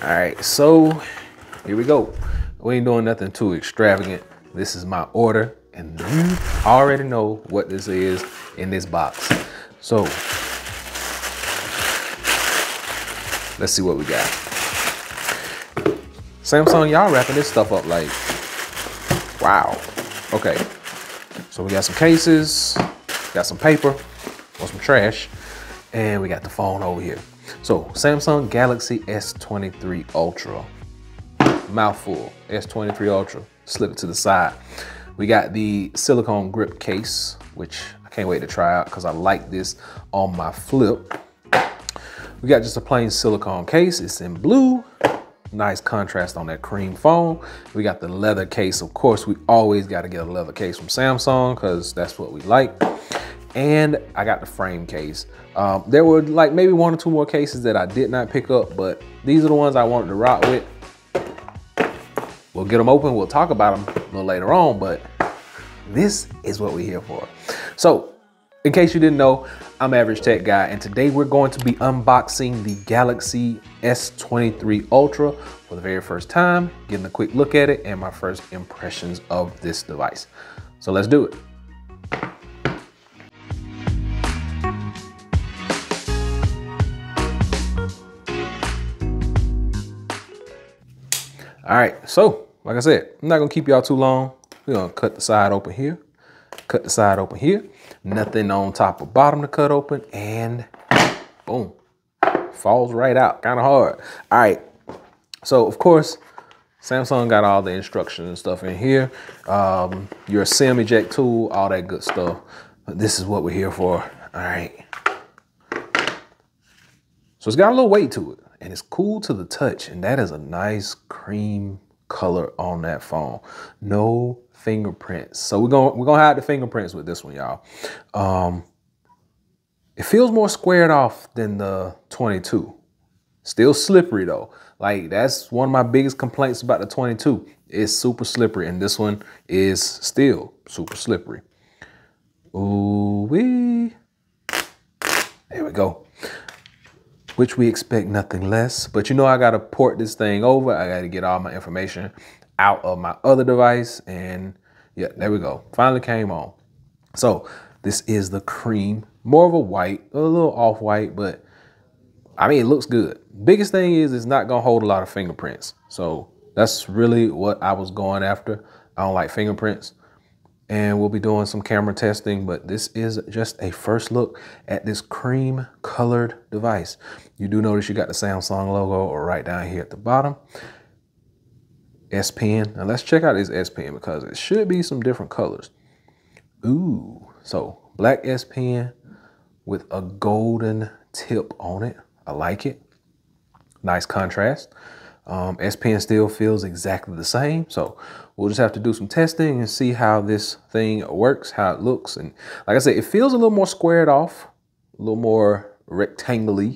All right, so here we go. We ain't doing nothing too extravagant. This is my order, and you already know what this is in this box. So let's see what we got. Samsung, y'all wrapping this stuff up like, wow. Okay, so we got some cases, got some paper, or some trash, and we got the phone over here. So Samsung Galaxy S23 Ultra, mouthful, S23 Ultra, slip it to the side. We got the silicone grip case, which I can't wait to try out because I like this on my flip. We got just a plain silicone case, it's in blue. Nice contrast on that cream foam. We got the leather case. Of course, we always got to get a leather case from Samsung because that's what we like. And I got the frame case. There were like maybe one or two more cases that I did not pick up, but these are the ones I wanted to rock with. We'll get them open. We'll talk about them a little later on, but this is what we're here for. So in case you didn't know, I'm Average Tech Guy, and today we're going to be unboxing the Galaxy S23 Ultra for the very first time, getting a quick look at it and my first impressions of this device. So let's do it. All right, so like I said, I'm not gonna keep y'all too long. We're gonna cut the side open here, cut the side open here. Nothing on top or bottom to cut open, and boom, falls right out, kind of hard. All right, so of course, Samsung got all the instructions and stuff in here. Your SIM eject tool, all that good stuff. But this is what we're here for. All right. So it's got a little weight to it, and it's cool to the touch, and that is a nice cream color on that phone. No fingerprints. So we're gonna hide the fingerprints with this one, y'all. It feels more squared off than the 22. Still slippery though. Like that's one of my biggest complaints about the 22. It's super slippery, and this one is still super slippery. Ooh wee. There we go. Which we expect nothing less, but you know I gotta port this thing over. I gotta get all my information out of my other device, and yeah, there we go. Finally came on. So this is the cream, more of a white, a little off-white, but I mean, it looks good. Biggest thing is it's not gonna hold a lot of fingerprints. So that's really what I was going after. I don't like fingerprints. And we'll be doing some camera testing, but this is just a first look at this cream colored device. You do notice you got the Samsung logo right down here at the bottom. S Pen. Now let's check out this S Pen because it should be some different colors. Ooh, so black S Pen with a golden tip on it. I like it. Nice contrast. S Pen still feels exactly the same. So we'll just have to do some testing and see how this thing works, how it looks. And like I said, it feels a little more squared off, a little more rectangular.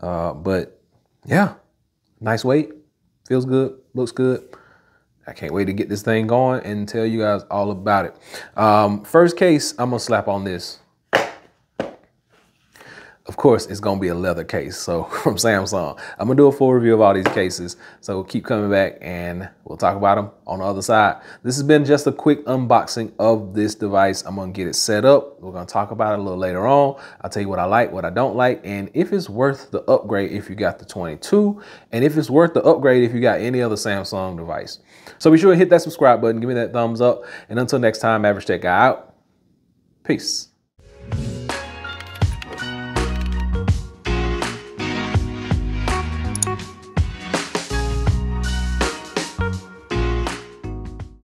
But yeah, nice weight, feels good, looks good. I can't wait to get this thing going and tell you guys all about it. First case I'm gonna slap on this. Of course, it's gonna be a leather case, so from Samsung. I'm gonna do a full review of all these cases, so keep coming back and we'll talk about them on the other side. This has been just a quick unboxing of this device. I'm gonna get it set up. We're gonna talk about it a little later on. I'll tell you what I like, what I don't like, and if it's worth the upgrade if you got the 22, and if it's worth the upgrade if you got any other Samsung device. So be sure to hit that subscribe button, give me that thumbs up, and until next time, Average Tech Guy out. Peace.